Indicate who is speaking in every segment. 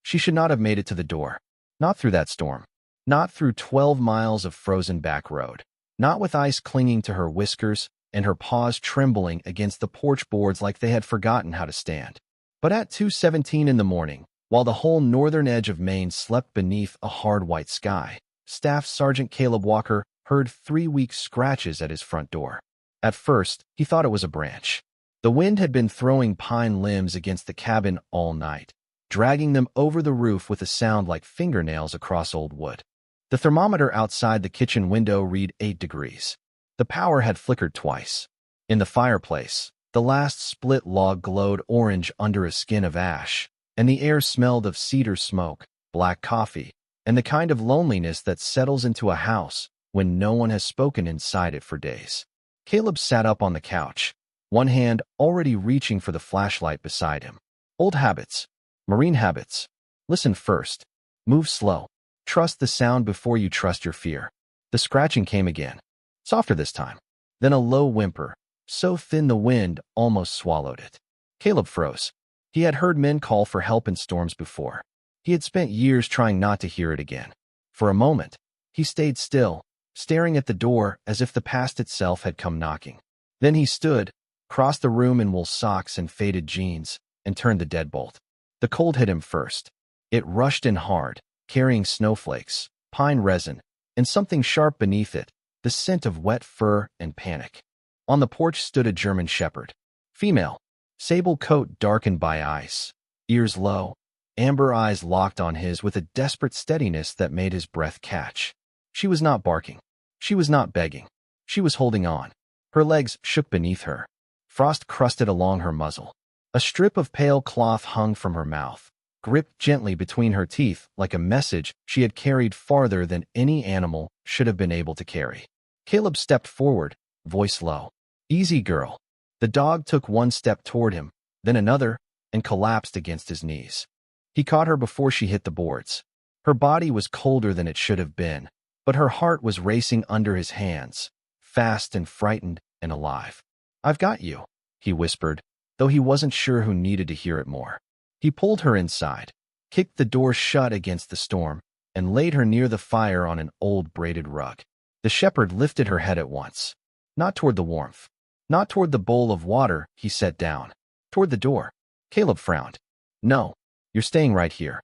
Speaker 1: She should not have made it to the door. Not through that storm. Not through 12 miles of frozen back road. Not with ice clinging to her whiskers and her paws trembling against the porch boards like they had forgotten how to stand. But at 2:17 in the morning, while the whole northern edge of Maine slept beneath a hard white sky, Staff Sergeant Caleb Walker heard 3 weak scratches at his front door. At first, he thought it was a branch. The wind had been throwing pine limbs against the cabin all night, dragging them over the roof with a sound like fingernails across old wood. The thermometer outside the kitchen window read 8 degrees. The power had flickered twice. In the fireplace, the last split log glowed orange under a skin of ash, and the air smelled of cedar smoke, black coffee, and the kind of loneliness that settles into a house when no one has spoken inside it for days. Caleb sat up on the couch, one hand already reaching for the flashlight beside him. Old habits. Marine habits. Listen first. Move slow. Trust the sound before you trust your fear. The scratching came again. Softer this time. Then a low whimper, so thin the wind almost swallowed it. Caleb froze. He had heard men call for help in storms before. He had spent years trying not to hear it again. For a moment, he stayed still, staring at the door as if the past itself had come knocking. Then he stood, crossed the room in wool socks and faded jeans, and turned the deadbolt. The cold hit him first. It rushed in hard, carrying snowflakes, pine resin, and something sharp beneath it, the scent of wet fur and panic. On the porch stood a German shepherd. Female, sable coat darkened by ice, ears low, amber eyes locked on his with a desperate steadiness that made his breath catch. She was not barking. She was not begging. She was holding on. Her legs shook beneath her. Frost crusted along her muzzle. A strip of pale cloth hung from her mouth, gripped gently between her teeth like a message she had carried farther than any animal should have been able to carry. Caleb stepped forward, voice low. Easy, girl. The dog took one step toward him, then another, and collapsed against his knees. He caught her before she hit the boards. Her body was colder than it should have been, but her heart was racing under his hands, fast and frightened and alive. I've got you, he whispered, though he wasn't sure who needed to hear it more. He pulled her inside, kicked the door shut against the storm, and laid her near the fire on an old braided rug. The shepherd lifted her head at once. Not toward the warmth. Not toward the bowl of water he set down. Toward the door. Caleb frowned. No, you're staying right here.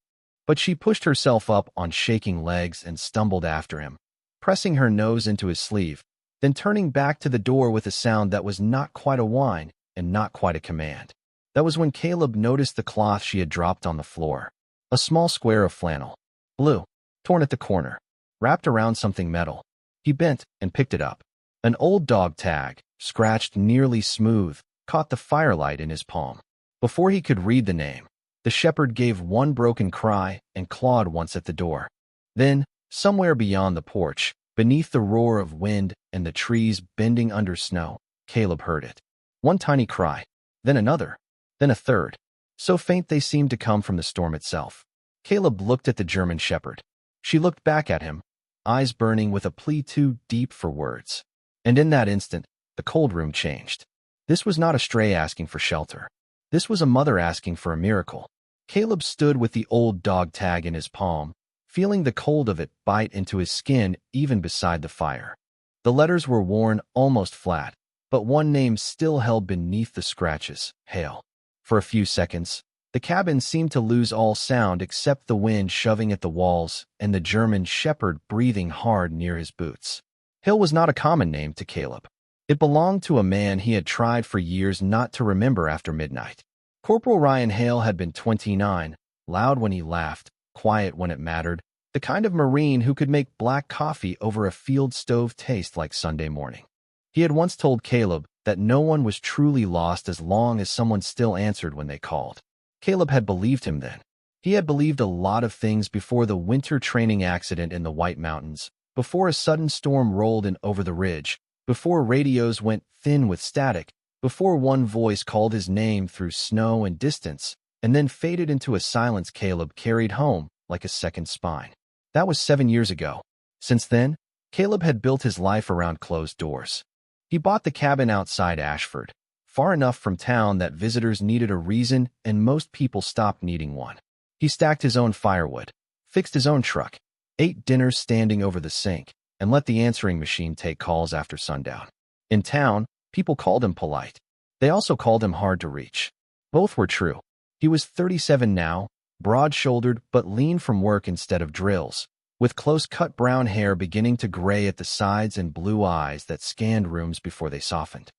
Speaker 1: But she pushed herself up on shaking legs and stumbled after him, pressing her nose into his sleeve, then turning back to the door with a sound that was not quite a whine and not quite a command. That was when Caleb noticed the cloth she had dropped on the floor. A small square of flannel. Blue. Torn at the corner. Wrapped around something metal. He bent and picked it up. An old dog tag, scratched nearly smooth, caught the firelight in his palm. Before he could read the name, the shepherd gave one broken cry and clawed once at the door. Then, somewhere beyond the porch, beneath the roar of wind and the trees bending under snow, Caleb heard it. One tiny cry, then another, then a third, so faint they seemed to come from the storm itself. Caleb looked at the German shepherd. She looked back at him, eyes burning with a plea too deep for words. And in that instant, the cold room changed. This was not a stray asking for shelter. This was a mother asking for a miracle. Caleb stood with the old dog tag in his palm, feeling the cold of it bite into his skin even beside the fire. The letters were worn almost flat, but one name still held beneath the scratches, Hale. For a few seconds, the cabin seemed to lose all sound except the wind shoving at the walls and the German shepherd breathing hard near his boots. Hale was not a common name to Caleb. It belonged to a man he had tried for years not to remember after midnight. Corporal Ryan Hale had been 29, loud when he laughed, quiet when it mattered, the kind of Marine who could make black coffee over a field stove taste like Sunday morning. He had once told Caleb that no one was truly lost as long as someone still answered when they called. Caleb had believed him then. He had believed a lot of things before the winter training accident in the White Mountains, before a sudden storm rolled in over the ridge, before radios went thin with static, before one voice called his name through snow and distance, and then faded into a silence Caleb carried home like a second spine. That was 7 years ago. Since then, Caleb had built his life around closed doors. He bought the cabin outside Ashford, far enough from town that visitors needed a reason and most people stopped needing one. He stacked his own firewood, fixed his own truck, ate dinner standing over the sink, and let the answering machine take calls after sundown. In town, people called him polite. They also called him hard to reach. Both were true. He was 37 now, broad-shouldered but lean from work instead of drills, with close-cut brown hair beginning to gray at the sides and blue eyes that scanned rooms before they softened.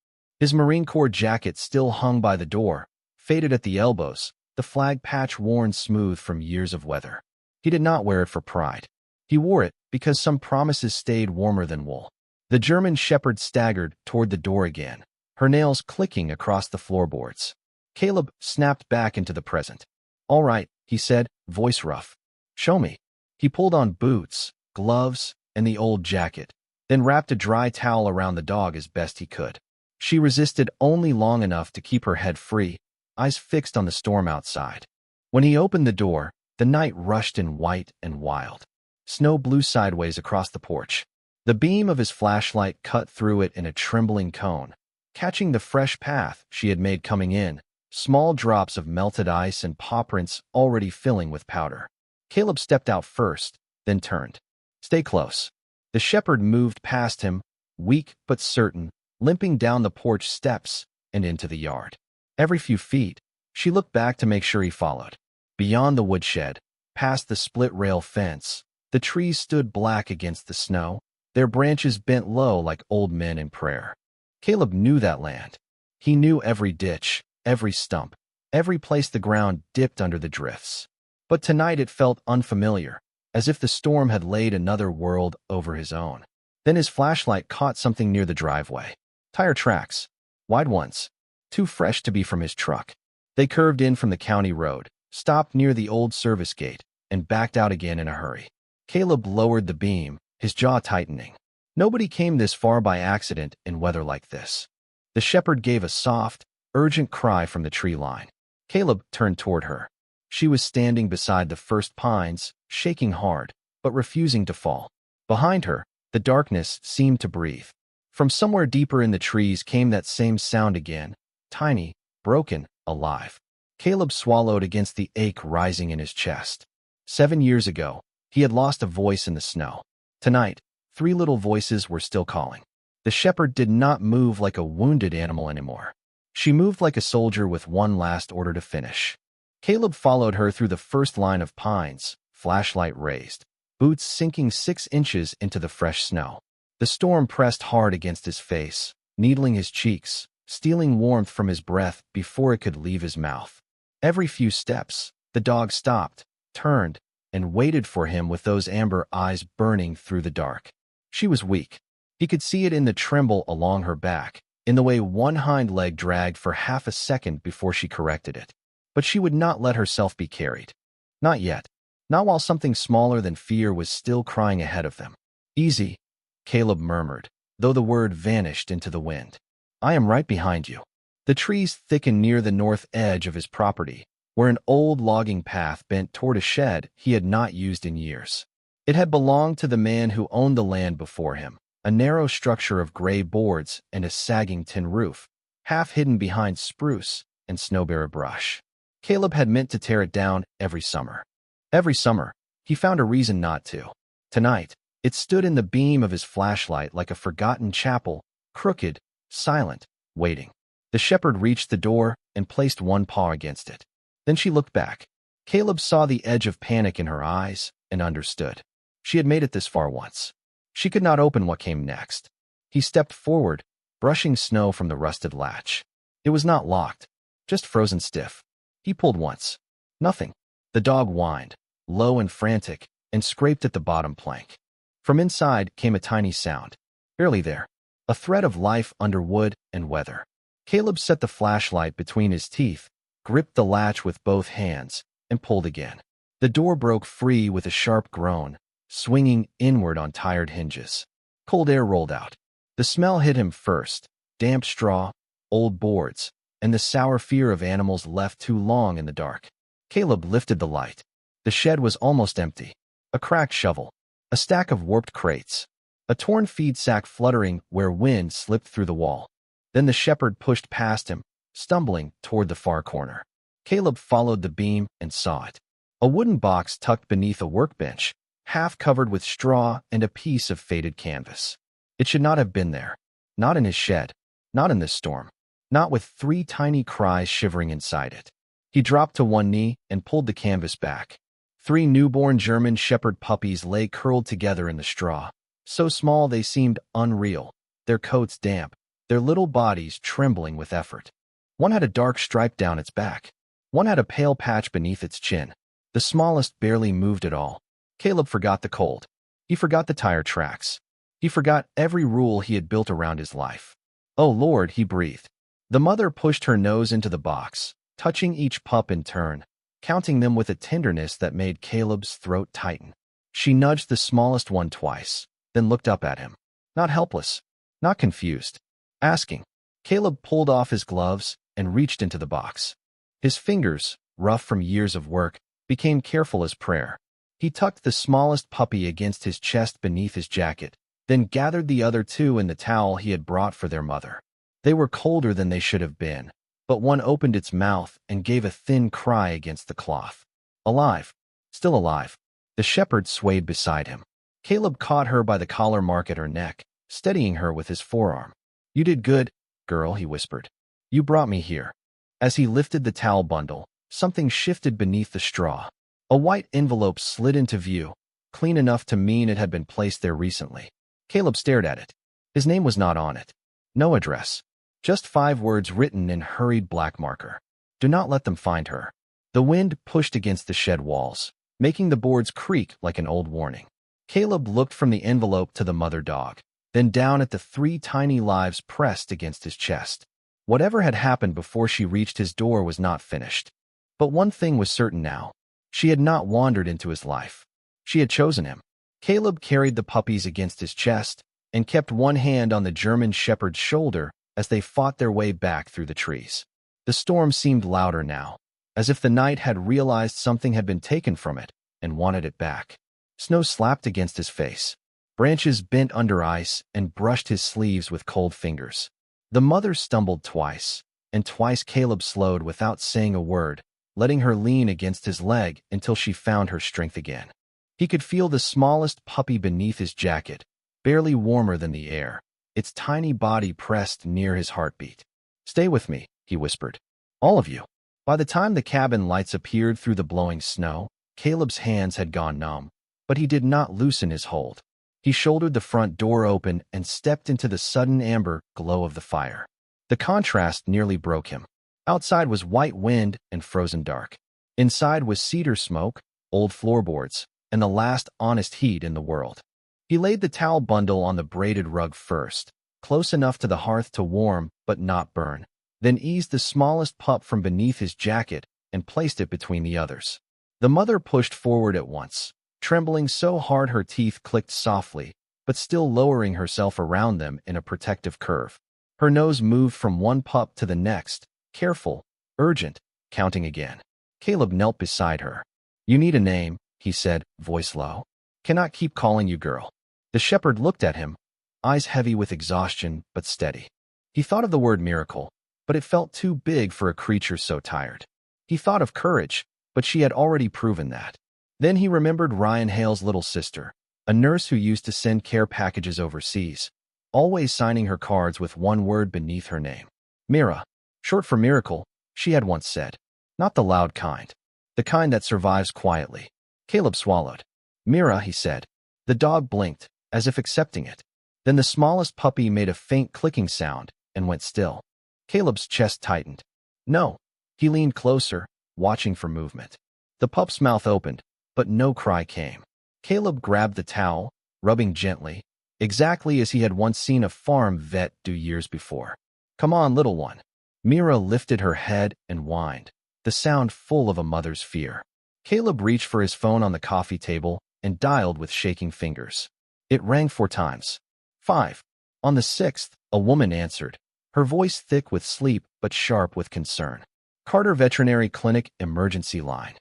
Speaker 1: His Marine Corps jacket still hung by the door, faded at the elbows, the flag patch worn smooth from years of weather. He did not wear it for pride. He wore it because some promises stayed warmer than wool. The German shepherd staggered toward the door again, her nails clicking across the floorboards. Caleb snapped back into the present. "All right," he said, voice rough. "Show me." He pulled on boots, gloves, and the old jacket, then wrapped a dry towel around the dog as best he could. She resisted only long enough to keep her head free, eyes fixed on the storm outside. When he opened the door, the night rushed in white and wild. Snow blew sideways across the porch. The beam of his flashlight cut through it in a trembling cone, catching the fresh path she had made coming in, small drops of melted ice and paw prints already filling with powder. Caleb stepped out first, then turned. "Stay close." The shepherd moved past him, weak but certain, limping down the porch steps and into the yard. Every few feet, she looked back to make sure he followed. Beyond the woodshed, past the split-rail fence, the trees stood black against the snow, their branches bent low like old men in prayer. Caleb knew that land. He knew every ditch, every stump, every place the ground dipped under the drifts. But tonight it felt unfamiliar, as if the storm had laid another world over his own. Then his flashlight caught something near the driveway. Tire tracks, wide ones, too fresh to be from his truck. They curved in from the county road, stopped near the old service gate, and backed out again in a hurry. Caleb lowered the beam, his jaw tightening. Nobody came this far by accident in weather like this. The shepherd gave a soft, urgent cry from the tree line. Caleb turned toward her. She was standing beside the first pines, shaking hard, but refusing to fall. Behind her, the darkness seemed to breathe. From somewhere deeper in the trees came that same sound again, tiny, broken, alive. Caleb swallowed against the ache rising in his chest. 7 years ago, he had lost a voice in the snow. Tonight, 3 little voices were still calling. The shepherd did not move like a wounded animal anymore. She moved like a soldier with one last order to finish. Caleb followed her through the first line of pines, flashlight raised, boots sinking 6 inches into the fresh snow. The storm pressed hard against his face, needling his cheeks, stealing warmth from his breath before it could leave his mouth. Every few steps, the dog stopped, turned, and waited for him with those amber eyes burning through the dark. She was weak. He could see it in the tremble along her back, in the way one hind leg dragged for half a second before she corrected it. But she would not let herself be carried. Not yet. Not while something smaller than fear was still crying ahead of them. "Easy," Caleb murmured, though the word vanished into the wind. "I am right behind you." The trees thickened near the north edge of his property, where an old logging path bent toward a shed he had not used in years. It had belonged to the man who owned the land before him, a narrow structure of gray boards and a sagging tin roof, half hidden behind spruce and snowberry brush. Caleb had meant to tear it down every summer. Every summer, he found a reason not to. Tonight, it stood in the beam of his flashlight like a forgotten chapel, crooked, silent, waiting. The shepherd reached the door and placed one paw against it. Then she looked back. Caleb saw the edge of panic in her eyes and understood. She had made it this far once. She could not open what came next. He stepped forward, brushing snow from the rusted latch. It was not locked, just frozen stiff. He pulled once. Nothing. The dog whined, low and frantic, and scraped at the bottom plank. From inside came a tiny sound. Barely there. A thread of life under wood and weather. Caleb set the flashlight between his teeth, gripped the latch with both hands, and pulled again. The door broke free with a sharp groan, swinging inward on tired hinges. Cold air rolled out. The smell hit him first, damp straw, old boards, and the sour fear of animals left too long in the dark. Caleb lifted the light. The shed was almost empty. A cracked shovel, a stack of warped crates, a torn feed sack fluttering where wind slipped through the wall. Then the shepherd pushed past him, stumbling toward the far corner. Caleb followed the beam and saw it. A wooden box tucked beneath a workbench, half covered with straw and a piece of faded canvas. It should not have been there. Not in his shed. Not in this storm. Not with 3 tiny Cries shivering inside it. He dropped to one knee and pulled the canvas back. 3 newborn German Shepherd puppies lay curled together in the straw. So small they seemed unreal, their coats damp, their little bodies trembling with effort. One had a dark stripe down its back. One had a pale patch beneath its chin. The smallest barely moved at all. Caleb forgot the cold. He forgot the tire tracks. He forgot every rule he had built around his life. "Oh Lord," he breathed. The mother pushed her nose into the box, touching each pup in turn, counting them with a tenderness that made Caleb's throat tighten. She nudged the smallest one twice, then looked up at him. Not helpless, not confused, asking. Caleb pulled off his gloves and reached into the box. His fingers, rough from years of work, became careful as prayer. He tucked the smallest puppy against his chest beneath his jacket, then gathered the other 2 in the towel he had brought for their mother. They were colder than they should have been, but one opened its mouth and gave a thin cry against the cloth. Alive. Still alive. The shepherd swayed beside him. Caleb caught her by the collar mark at her neck, steadying her with his forearm. "You did good, girl," he whispered. "You brought me here." As he lifted the towel bundle, something shifted beneath the straw. A white envelope slid into view, clean enough to mean it had been placed there recently. Caleb stared at it. His name was not on it. No address. Just 5 words written in hurried black marker. "Do not let them find her." The wind pushed against the shed walls, making the boards creak like an old warning. Caleb looked from the envelope to the mother dog, then down at the 3 tiny lives pressed against his chest. Whatever had happened before she reached his door was not finished. But one thing was certain now. She had not wandered into his life. She had chosen him. Caleb carried the puppies against his chest and kept one hand on the German shepherd's shoulder as they fought their way back through the trees. The storm seemed louder now, as if the night had realized something had been taken from it and wanted it back. Snow slapped against his face. Branches bent under ice and brushed his sleeves with cold fingers. The mother stumbled twice, and twice Caleb slowed without saying a word, letting her lean against his leg until she found her strength again. He could feel the smallest puppy beneath his jacket, barely warmer than the air, its tiny body pressed near his heartbeat. "Stay with me," he whispered. "All of you." By the time the cabin lights appeared through the blowing snow, Caleb's hands had gone numb, but he did not loosen his hold. He shouldered the front door open and stepped into the sudden amber glow of the fire. The contrast nearly broke him. Outside was white wind and frozen dark. Inside was cedar smoke, old floorboards, and the last honest heat in the world. He laid the towel bundle on the braided rug first, close enough to the hearth to warm but not burn, then eased the smallest pup from beneath his jacket and placed it between the others. The mother pushed forward at once, trembling so hard her teeth clicked softly, but still lowering herself around them in a protective curve. Her nose moved from one pup to the next, careful, urgent, counting again. Caleb knelt beside her. "You need a name," he said, voice low. "Cannot keep calling you girl." The shepherd looked at him, eyes heavy with exhaustion but steady. He thought of the word miracle, but it felt too big for a creature so tired. He thought of courage, but she had already proven that. Then he remembered Ryan Hale's little sister, a nurse who used to send care packages overseas, always signing her cards with one word beneath her name. Mira, short for miracle, she had once said. Not the loud kind. The kind that survives quietly. Caleb swallowed. "Mira," he said. The dog blinked, as if accepting it. Then the smallest puppy made a faint clicking sound and went still. Caleb's chest tightened. "No." He leaned closer, watching for movement. The pup's mouth opened, but no cry came. Caleb grabbed the towel, rubbing gently, exactly as he had once seen a farm vet do years before. "Come on, little one." Mira lifted her head and whined, the sound full of a mother's fear. Caleb reached for his phone on the coffee table and dialed with shaking fingers. It rang 4 times. 5. On the 6th, a woman answered, her voice thick with sleep but sharp with concern. "Carter Veterinary Clinic Emergency Line."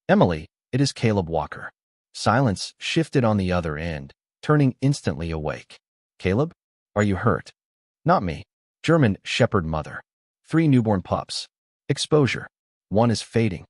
Speaker 1: "Emily, it is Caleb Walker." Silence shifted on the other end, turning instantly awake. "Caleb? Are you hurt?" "Not me." German shepherd mother. 3 newborn pups. Exposure. One is fading.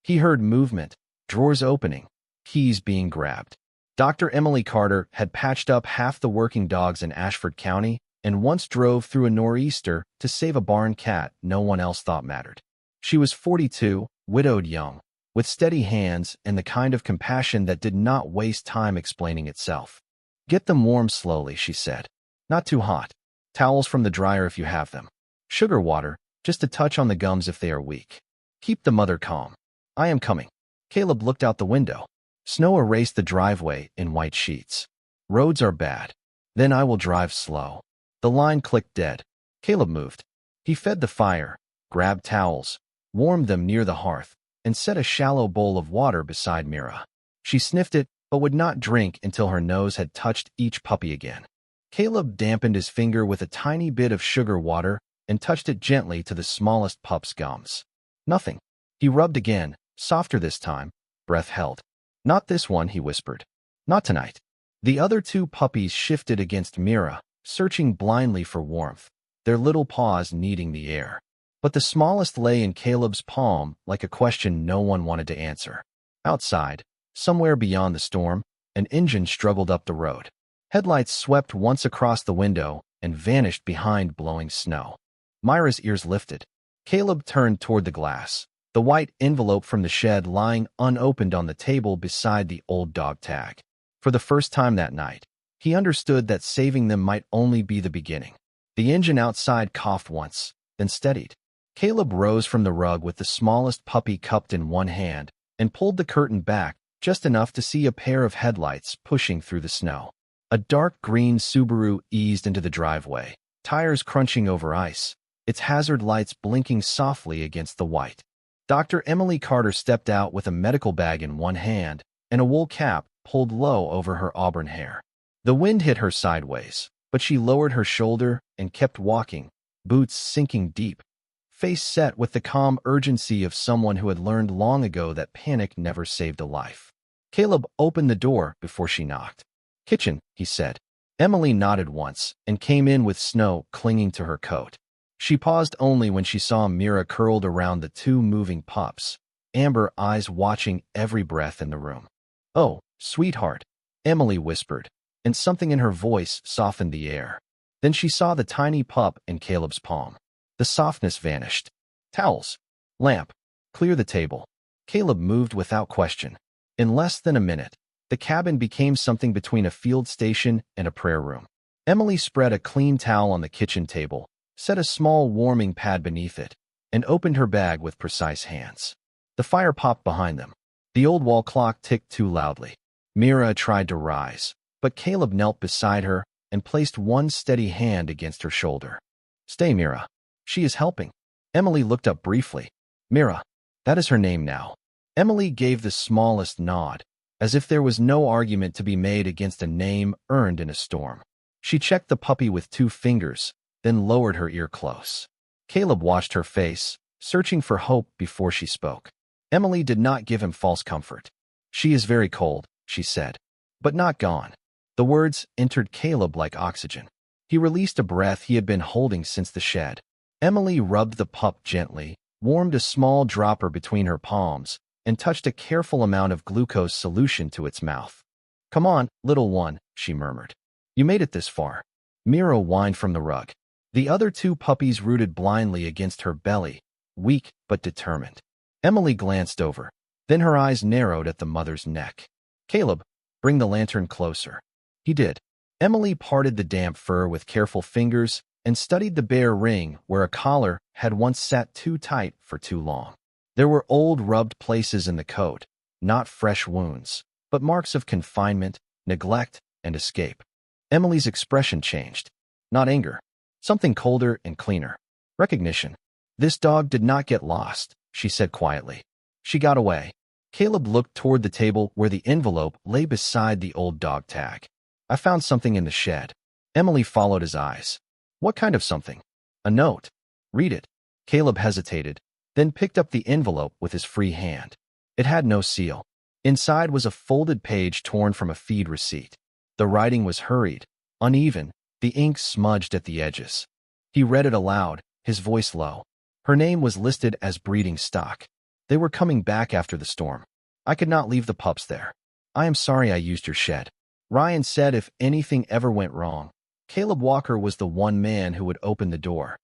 Speaker 1: He heard movement, drawers opening, keys being grabbed. Dr. Emily Carter had patched up half the working dogs in Ashford County and once drove through a nor'easter to save a barn cat no one else thought mattered. She was 42, widowed young, with steady hands and the kind of compassion that did not waste time explaining itself. "Get them warm slowly," she said. "Not too hot. Towels from the dryer if you have them. Sugar water, just a touch on the gums if they are weak. Keep the mother calm. I am coming." Caleb looked out the window. Snow erased the driveway in white sheets. "Roads are bad. Then I will drive slow." The line clicked dead. Caleb moved. He fed the fire, grabbed towels, warmed them near the hearth, and set a shallow bowl of water beside Mira. She sniffed it, but would not drink until her nose had touched each puppy again. Caleb dampened his finger with a tiny bit of sugar water and touched it gently to the smallest pup's gums. Nothing. He rubbed again, softer this time, breath held. "Not this one," he whispered. "Not tonight." The other two puppies shifted against Mira, searching blindly for warmth, their little paws kneading the air. But the smallest lay in Caleb's palm like a question no one wanted to answer. Outside, somewhere beyond the storm, an engine struggled up the road. Headlights swept once across the window and vanished behind blowing snow. Myra's ears lifted. Caleb turned toward the glass, the white envelope from the shed lying unopened on the table beside the old dog tag. For the first time that night, he understood that saving them might only be the beginning. The engine outside coughed once, then steadied. Caleb rose from the rug with the smallest puppy cupped in one hand and pulled the curtain back just enough to see a pair of headlights pushing through the snow. A dark green Subaru eased into the driveway, tires crunching over ice, its hazard lights blinking softly against the white. Dr. Emily Carter stepped out with a medical bag in one hand and a wool cap pulled low over her auburn hair. The wind hit her sideways, but she lowered her shoulder and kept walking, boots sinking deep, face set with the calm urgency of someone who had learned long ago that panic never saved a life. Caleb opened the door before she knocked. "Kitchen," he said. Emily nodded once and came in with snow clinging to her coat. She paused only when she saw Mira curled around the two moving pups, amber eyes watching every breath in the room. "Oh, sweetheart," Emily whispered, and something in her voice softened the air. Then she saw the tiny pup in Caleb's palm. The softness vanished. "Towels. Lamp. Clear the table." Caleb moved without question. In less than a minute, the cabin became something between a field station and a prayer room. Emily spread a clean towel on the kitchen table, set a small warming pad beneath it, and opened her bag with precise hands. The fire popped behind them. The old wall clock ticked too loudly. Mira tried to rise, but Caleb knelt beside her and placed one steady hand against her shoulder. "Stay, Mira. She is helping." Emily looked up briefly. "Mira, that is her name now." Emily gave the smallest nod, as if there was no argument to be made against a name earned in a storm. She checked the puppy with 2 fingers, then lowered her ear close. Caleb watched her face, searching for hope before she spoke. Emily did not give him false comfort. "She is very cold," she said, "but not gone." The words entered Caleb like oxygen. He released a breath he had been holding since the shed. Emily rubbed the pup gently, warmed a small dropper between her palms, and touched a careful amount of glucose solution to its mouth. "Come on, little one," she murmured. "You made it this far." Mira whined from the rug. The other 2 puppies rooted blindly against her belly, weak but determined. Emily glanced over. Then her eyes narrowed at the mother's neck. "Caleb, bring the lantern closer." He did. Emily parted the damp fur with careful fingers and studied the bare ring where a collar had once sat too tight for too long. There were old rubbed places in the coat, not fresh wounds, but marks of confinement, neglect, and escape. Emily's expression changed. Not anger. Something colder and cleaner. Recognition. "This dog did not get lost," she said quietly. "She got away." Caleb looked toward the table where the envelope lay beside the old dog tag. "I found something in the shed." Emily followed his eyes. "What kind of something?" "A note." "Read it." Caleb hesitated, then picked up the envelope with his free hand. It had no seal. Inside was a folded page torn from a feed receipt. The writing was hurried, uneven, the ink smudged at the edges. He read it aloud, his voice low. Her name was listed as breeding stock. They were coming back after the storm. I could not leave the pups there. I am sorry I used your shed. Ryan said if anything ever went wrong, Caleb Walker was the one man who would open the door.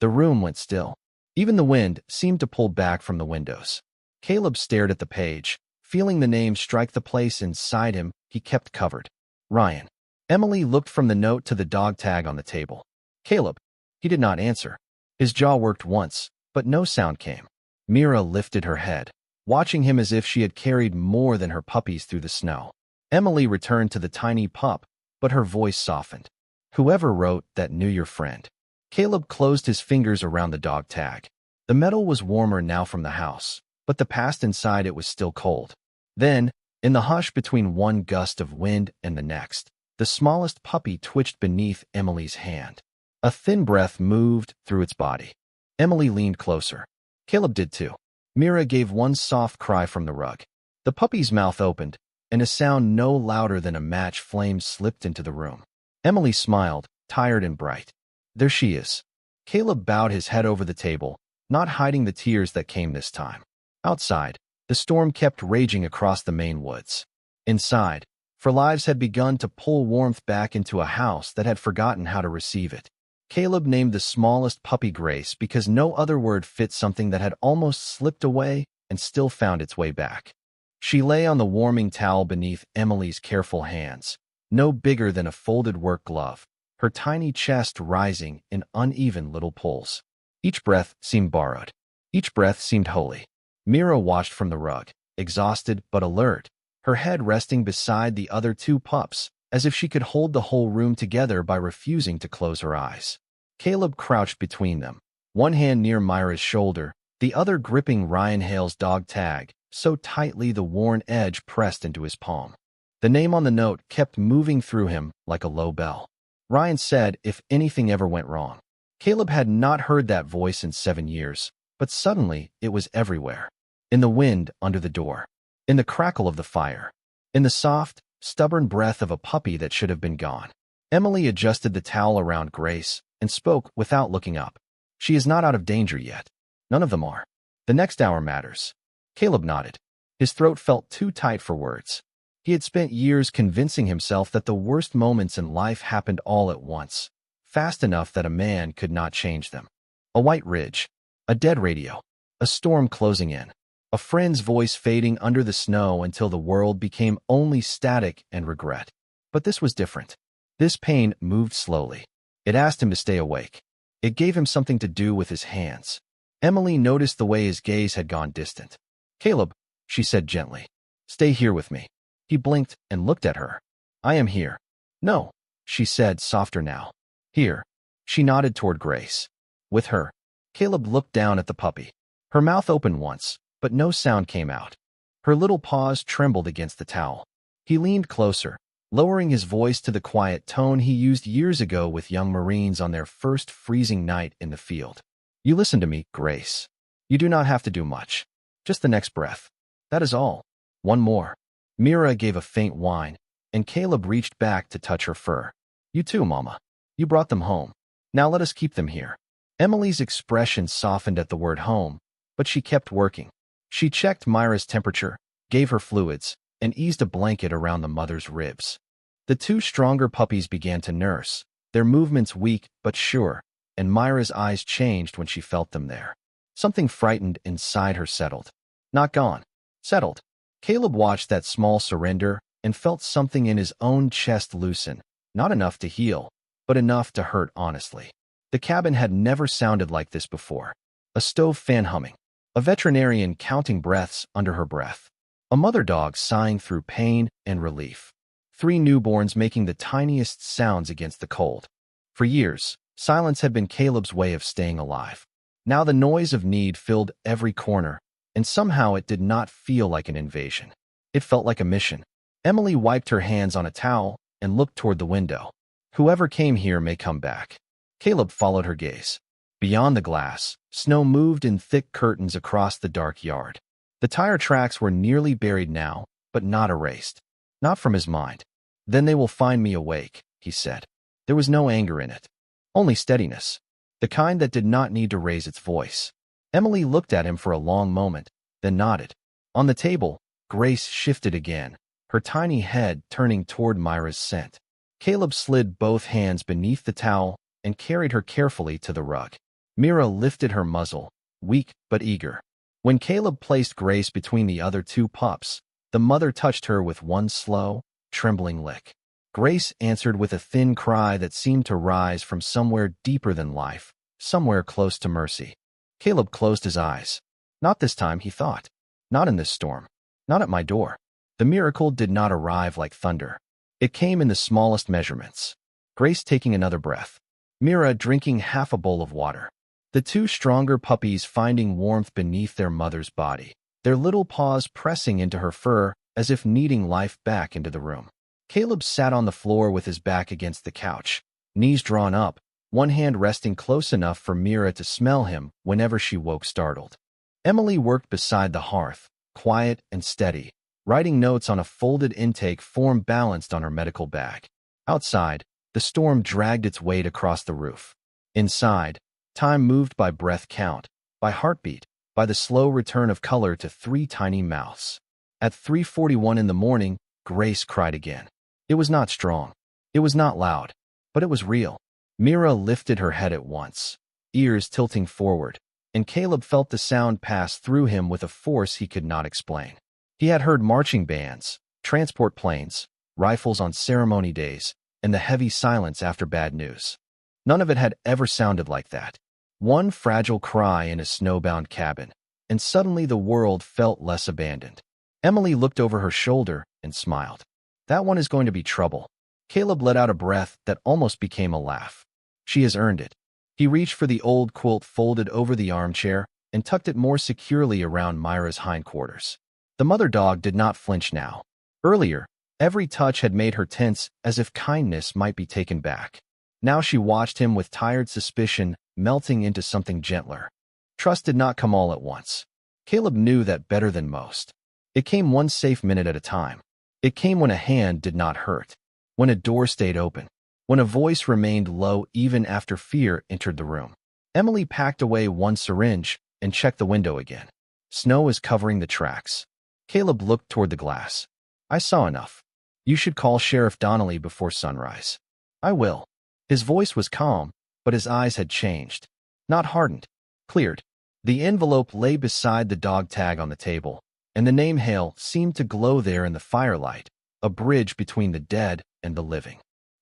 Speaker 1: The room went still. Even the wind seemed to pull back from the windows. Caleb stared at the page. Feeling the name strike the place inside him, he kept covered. Ryan. Emily looked from the note to the dog tag on the table. Caleb. He did not answer. His jaw worked once, but no sound came. Mira lifted her head, watching him as if she had carried more than her puppies through the snow. Emily returned to the tiny pup, but her voice softened. Whoever wrote that knew your friend. Caleb closed his fingers around the dog tag. The metal was warmer now from the house, but the past inside it was still cold. Then, in the hush between one gust of wind and the next, the smallest puppy twitched beneath Emily's hand. A thin breath moved through its body. Emily leaned closer. Caleb did too. Mira gave one soft cry from the rug. The puppy's mouth opened, and a sound no louder than a match flame slipped into the room. Emily smiled, tired and bright. There she is. Caleb bowed his head over the table, not hiding the tears that came this time. Outside, the storm kept raging across the Maine woods. Inside, for lives had begun to pull warmth back into a house that had forgotten how to receive it. Caleb named the smallest puppy Grace because no other word fit something that had almost slipped away and still found its way back. She lay on the warming towel beneath Emily's careful hands, no bigger than a folded work glove, her tiny chest rising in uneven little pulls. Each breath seemed borrowed. Each breath seemed holy. Mira watched from the rug, exhausted but alert, her head resting beside the other two pups, as if she could hold the whole room together by refusing to close her eyes. Caleb crouched between them, one hand near Myra's shoulder, the other gripping Ryan Hale's dog tag, so tightly the worn edge pressed into his palm. The name on the note kept moving through him like a low bell. Ryan said if anything ever went wrong. Caleb had not heard that voice in 7 years, but suddenly it was everywhere. In the wind under the door, in the crackle of the fire, in the soft, stubborn breath of a puppy that should have been gone. Emily adjusted the towel around Grace and spoke without looking up. She is not out of danger yet. None of them are. The next hour matters. Caleb nodded. His throat felt too tight for words. He had spent years convincing himself that the worst moments in life happened all at once, fast enough that a man could not change them. A white ridge, a dead radio, a storm closing in, a friend's voice fading under the snow until the world became only static and regret. But this was different. This pain moved slowly. It asked him to stay awake. It gave him something to do with his hands. Emily noticed the way his gaze had gone distant. Caleb, she said gently, stay here with me. He blinked and looked at her. I am here. No, she said, softer now. Here. She nodded toward Grace. With her. Caleb looked down at the puppy. Her mouth opened once, but no sound came out. Her little paws trembled against the towel. He leaned closer, lowering his voice to the quiet tone he used years ago with young Marines on their first freezing night in the field. You listen to me, Grace. You do not have to do much. Just the next breath. That is all. One more. Mira gave a faint whine, and Caleb reached back to touch her fur. You too, Mama. You brought them home. Now let us keep them here. Emily's expression softened at the word home, but she kept working. She checked Myra's temperature, gave her fluids, and eased a blanket around the mother's ribs. The two stronger puppies began to nurse, their movements weak but sure, and Myra's eyes changed when she felt them there. Something frightened inside her settled. Not gone. Settled. Caleb watched that small surrender and felt something in his own chest loosen, not enough to heal, but enough to hurt honestly. The cabin had never sounded like this before. A stove fan humming, a veterinarian counting breaths under her breath, a mother dog sighing through pain and relief, 3 newborns making the tiniest sounds against the cold. For years, silence had been Caleb's way of staying alive. Now the noise of need filled every corner, and somehow it did not feel like an invasion. It felt like a mission. Emily wiped her hands on a towel and looked toward the window. Whoever came here may come back. Caleb followed her gaze. Beyond the glass, snow moved in thick curtains across the dark yard. The tire tracks were nearly buried now, but not erased. Not from his mind. Then they will find me awake, he said. There was no anger in it. Only steadiness. The kind that did not need to raise its voice. Emily looked at him for a long moment, then nodded. On the table, Grace shifted again, her tiny head turning toward Myra's scent. Caleb slid both hands beneath the towel and carried her carefully to the rug. Mira lifted her muzzle, weak but eager. When Caleb placed Grace between the other two pups, the mother touched her with one slow, trembling lick. Grace answered with a thin cry that seemed to rise from somewhere deeper than life, somewhere close to mercy. Caleb closed his eyes. Not this time, he thought. Not in this storm. Not at my door. The miracle did not arrive like thunder. It came in the smallest measurements. Grace taking another breath. Mira drinking half a bowl of water. The two stronger puppies finding warmth beneath their mother's body, their little paws pressing into her fur as if kneading life back into the room. Caleb sat on the floor with his back against the couch, knees drawn up, one hand resting close enough for Mira to smell him whenever she woke startled. Emily worked beside the hearth, quiet and steady, writing notes on a folded intake form balanced on her medical bag. Outside, the storm dragged its weight across the roof. Inside, time moved by breath count, by heartbeat, by the slow return of color to three tiny mouths. At 3:41 in the morning, Grace cried again. It was not strong. It was not loud, but it was real. Mira lifted her head at once, ears tilting forward, and Caleb felt the sound pass through him with a force he could not explain. He had heard marching bands, transport planes, rifles on ceremony days, and the heavy silence after bad news. None of it had ever sounded like that. One fragile cry in a snowbound cabin, and suddenly the world felt less abandoned. Emily looked over her shoulder and smiled. That one is going to be trouble. Caleb let out a breath that almost became a laugh. She has earned it. He reached for the old quilt folded over the armchair and tucked it more securely around Myra's hindquarters. The mother dog did not flinch now. Earlier, every touch had made her tense as if kindness might be taken back. Now she watched him with tired suspicion melting into something gentler. Trust did not come all at once. Caleb knew that better than most. It came one safe minute at a time. It came when a hand did not hurt, when a door stayed open, when a voice remained low even after fear entered the room. Emily packed away one syringe and checked the window again. Snow was covering the tracks. Caleb looked toward the glass. I saw enough. You should call Sheriff Donnelly before sunrise. I will. His voice was calm, but his eyes had changed. Not hardened. Cleared. The envelope lay beside the dog tag on the table, and the name Hale seemed to glow there in the firelight, a bridge between the dead and the living.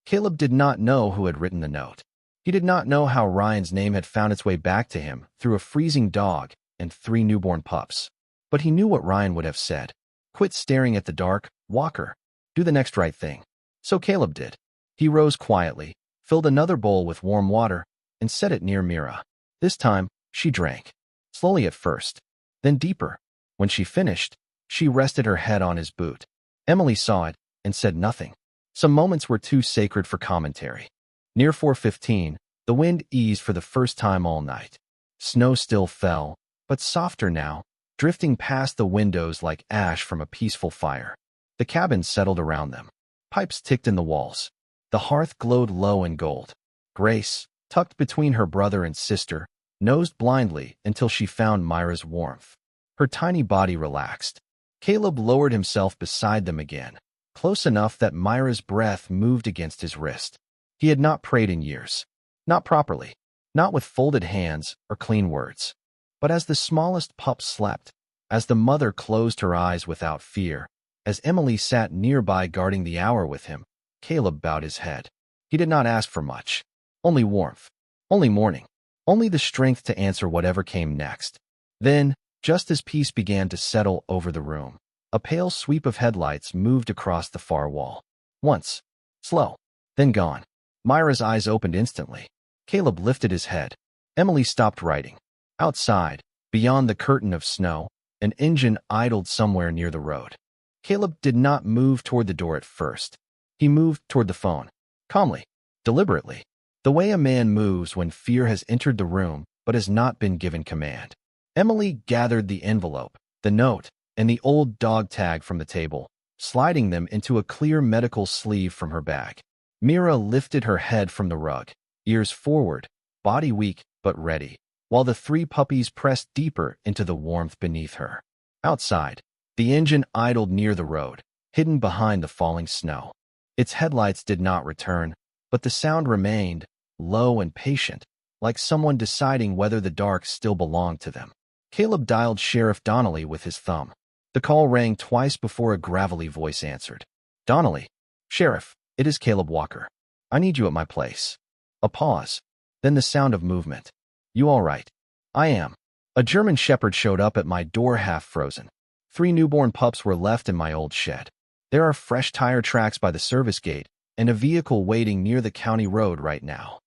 Speaker 1: Caleb did not know who had written the note. He did not know how Ryan's name had found its way back to him through a freezing dog and 3 newborn pups. But he knew what Ryan would have said. Quit staring at the dark, Walker. Do the next right thing. So Caleb did. He rose quietly, filled another bowl with warm water, and set it near Mira. This time, she drank. Slowly at first, then deeper. When she finished, she rested her head on his boot. Emily saw it and said nothing. Some moments were too sacred for commentary. Near 4:15, the wind eased for the first time all night. Snow still fell, but softer now, drifting past the windows like ash from a peaceful fire. The cabin settled around them. Pipes ticked in the walls. The hearth glowed low in gold. Grace, tucked between her brother and sister, nosed blindly until she found Myra's warmth. Her tiny body relaxed. Caleb lowered himself beside them again, close enough that Myra's breath moved against his wrist. He had not prayed in years. Not properly. Not with folded hands or clean words. But as the smallest pup slept, as the mother closed her eyes without fear, as Emily sat nearby guarding the hour with him, Caleb bowed his head. He did not ask for much. Only warmth. Only morning. Only the strength to answer whatever came next. Then, just as peace began to settle over the room, a pale sweep of headlights moved across the far wall. Once. Slow. Then gone. Myra's eyes opened instantly. Caleb lifted his head. Emily stopped writing. Outside, beyond the curtain of snow, an engine idled somewhere near the road. Caleb did not move toward the door at first. He moved toward the phone. Calmly. Deliberately. The way a man moves when fear has entered the room but has not been given command. Emily gathered the envelope, the note, and the old dog tag from the table, sliding them into a clear medical sleeve from her bag. Mira lifted her head from the rug, ears forward, body weak but ready, while the 3 puppies pressed deeper into the warmth beneath her. Outside, The engine idled near the road, hidden behind the falling snow. Its headlights did not return, but the sound remained, low and patient, like someone deciding whether the dark still belonged to them. Caleb dialed Sheriff Donnelly with his thumb. The call rang twice before a gravelly voice answered. Donnelly. Sheriff, it is Caleb Walker. I need you at my place. A pause. Then the sound of movement. You all right? I am. A German shepherd showed up at my door half frozen. 3 newborn pups were left in my old shed. There are fresh tire tracks by the service gate and a vehicle waiting near the county road right now.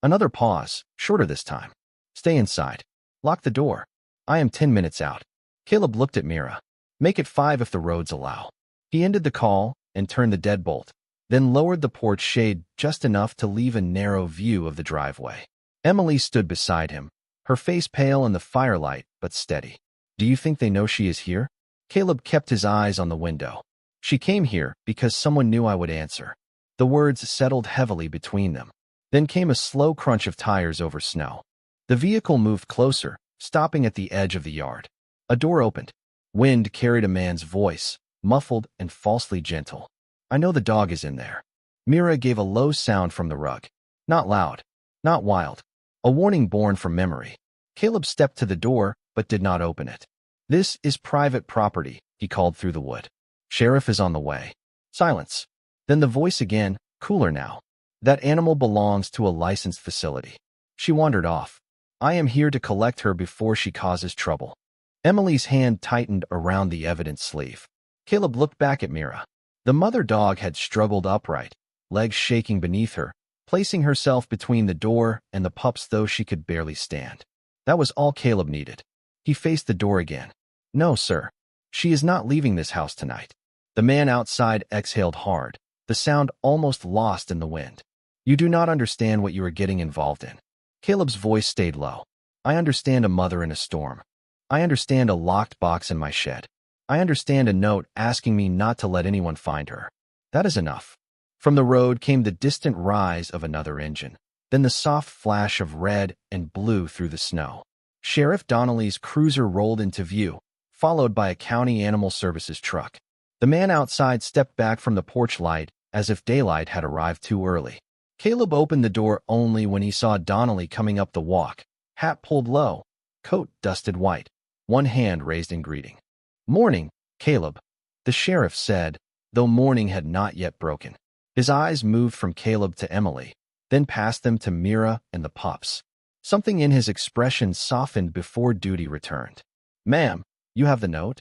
Speaker 1: Another pause, shorter this time. Stay inside. Lock the door. I am 10 minutes out. Caleb looked at Mira. Make it 5 if the roads allow. He ended the call and turned the deadbolt, then lowered the porch shade just enough to leave a narrow view of the driveway. Emily stood beside him, her face pale in the firelight but steady. Do you think they know she is here? Caleb kept his eyes on the window. She came here because someone knew I would answer. The words settled heavily between them. Then came a slow crunch of tires over snow. The vehicle moved closer, stopping at the edge of the yard. A door opened. Wind carried a man's voice, muffled and falsely gentle. I know the dog is in there. Mira gave a low sound from the rug. Not loud, not wild. A warning born from memory. Caleb stepped to the door, but did not open it. This is private property, he called through the wood. Sheriff is on the way. Silence. Then the voice again, cooler now. That animal belongs to a licensed facility. She wandered off. I am here to collect her before she causes trouble. Emily's hand tightened around the evidence sleeve. Caleb looked back at Mira. The mother dog had struggled upright, legs shaking beneath her, placing herself between the door and the pups though she could barely stand. That was all Caleb needed. He faced the door again. No, sir. She is not leaving this house tonight. The man outside exhaled hard, the sound almost lost in the wind. You do not understand what you are getting involved in. Caleb's voice stayed low. I understand a mother in a storm. I understand a locked box in my shed. I understand a note asking me not to let anyone find her. That is enough. From the road came the distant rise of another engine, then the soft flash of red and blue through the snow. Sheriff Donnelly's cruiser rolled into view, followed by a county animal services truck. The man outside stepped back from the porch light as if daylight had arrived too early. Caleb opened the door only when he saw Donnelly coming up the walk, hat pulled low, coat dusted white, one hand raised in greeting. Morning, Caleb, the sheriff said, though morning had not yet broken. His eyes moved from Caleb to Emily, then past them to Mira and the pups. Something in his expression softened before duty returned. Ma'am, you have the note?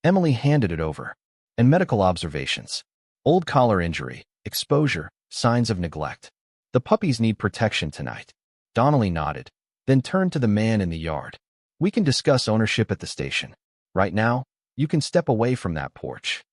Speaker 1: Emily handed it over. And medical observations. Old collar injury, exposure, signs of neglect. The puppies need protection tonight. Donnelly nodded, then turned to the man in the yard. We can discuss ownership at the station. Right now, you can step away from that porch.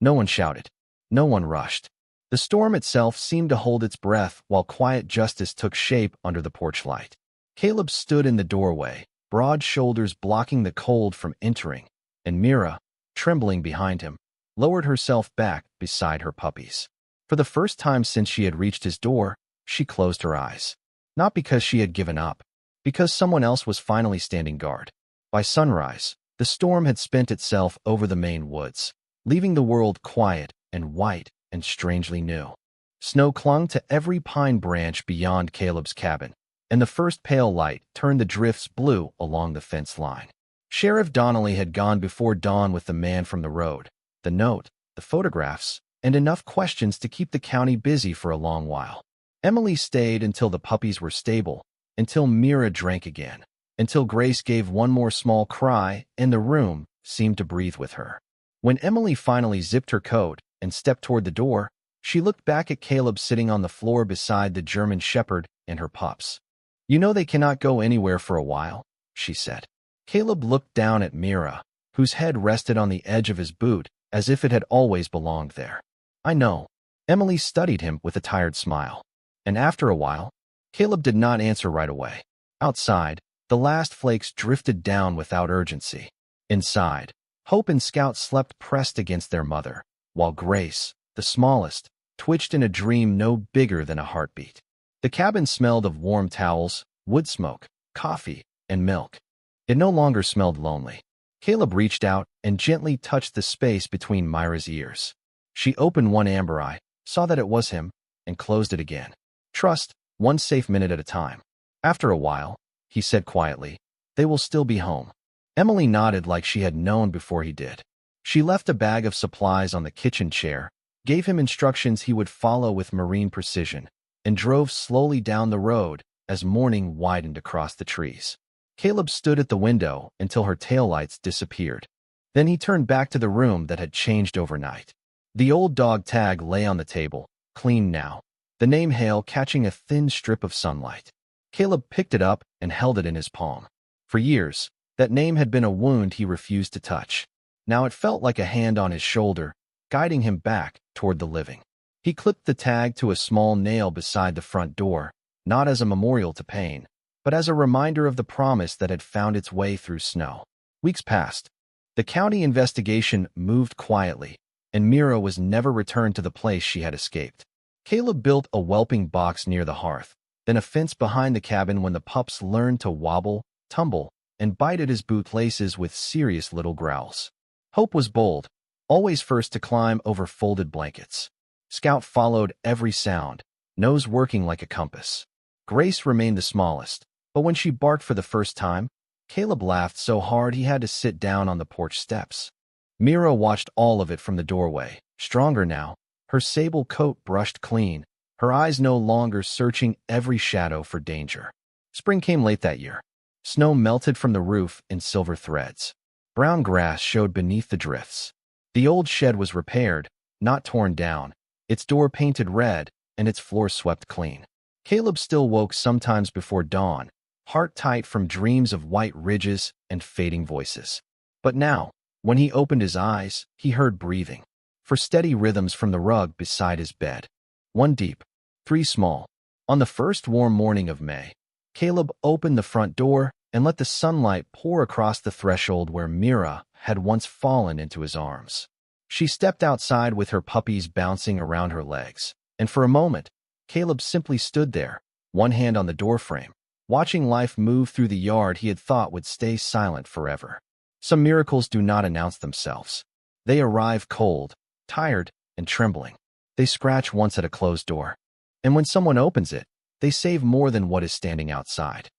Speaker 1: No one shouted. No one rushed. The storm itself seemed to hold its breath while quiet justice took shape under the porch light. Caleb stood in the doorway, broad shoulders blocking the cold from entering, and Mira, trembling behind him, lowered herself back beside her puppies. For the first time since she had reached his door, she closed her eyes. Not because she had given up, because someone else was finally standing guard. By sunrise, the storm had spent itself over the Maine woods, leaving the world quiet and white and strangely new. Snow clung to every pine branch beyond Caleb's cabin, and the first pale light turned the drifts blue along the fence line. Sheriff Donnelly had gone before dawn with the man from the road, the note, the photographs, and enough questions to keep the county busy for a long while. Emily stayed until the puppies were stable, until Mira drank again, until Grace gave one more small cry and the room seemed to breathe with her. When Emily finally zipped her coat and stepped toward the door, she looked back at Caleb sitting on the floor beside the German shepherd and her pups. You know they cannot go anywhere for a while, she said. Caleb looked down at Mira, whose head rested on the edge of his boot as if it had always belonged there. I know. Emily studied him with a tired smile. And after a while, Caleb did not answer right away. Outside, the last flakes drifted down without urgency. Inside, Hope and Scout slept pressed against their mother, while Grace, the smallest, twitched in a dream no bigger than a heartbeat. The cabin smelled of warm towels, wood smoke, coffee, and milk. It no longer smelled lonely. Caleb reached out and gently touched the space between Myra's ears. She opened one amber eye, saw that it was him, and closed it again. Trust, one safe minute at a time. After a while, he said quietly, "They will still be home." Emily nodded like she had known before he did. She left a bag of supplies on the kitchen chair, gave him instructions he would follow with marine precision, and drove slowly down the road as morning widened across the trees. Caleb stood at the window until her taillights disappeared. Then he turned back to the room that had changed overnight. The old dog tag lay on the table, clean now, the name Hale catching a thin strip of sunlight. Caleb picked it up and held it in his palm. For years, that name had been a wound he refused to touch. Now it felt like a hand on his shoulder, guiding him back toward the living. He clipped the tag to a small nail beside the front door, not as a memorial to pain, but as a reminder of the promise that had found its way through snow. Weeks passed. The county investigation moved quietly, and Mira was never returned to the place she had escaped. Caleb built a whelping box near the hearth, then a fence behind the cabin when the pups learned to wobble, tumble, and bite at his bootlaces with serious little growls. Hope was bold, always first to climb over folded blankets. Scout followed every sound, nose working like a compass. Grace remained the smallest, but when she barked for the first time, Caleb laughed so hard he had to sit down on the porch steps. Mira watched all of it from the doorway, stronger now, her sable coat brushed clean, her eyes no longer searching every shadow for danger. Spring came late that year. Snow melted from the roof in silver threads. Brown grass showed beneath the drifts. The old shed was repaired, not torn down, its door painted red, and its floor swept clean. Caleb still woke sometimes before dawn, heart tight from dreams of white ridges and fading voices. But now, when he opened his eyes, he heard breathing, for steady rhythms from the rug beside his bed. One deep, three small. On the first warm morning of May, Caleb opened the front door and let the sunlight pour across the threshold where Mira had once fallen into his arms. She stepped outside with her puppies bouncing around her legs, and for a moment, Caleb simply stood there, one hand on the doorframe, watching life move through the yard he had thought would stay silent forever. Some miracles do not announce themselves. They arrive cold, tired, and trembling. They scratch once at a closed door, and when someone opens it, they save more than what is standing outside.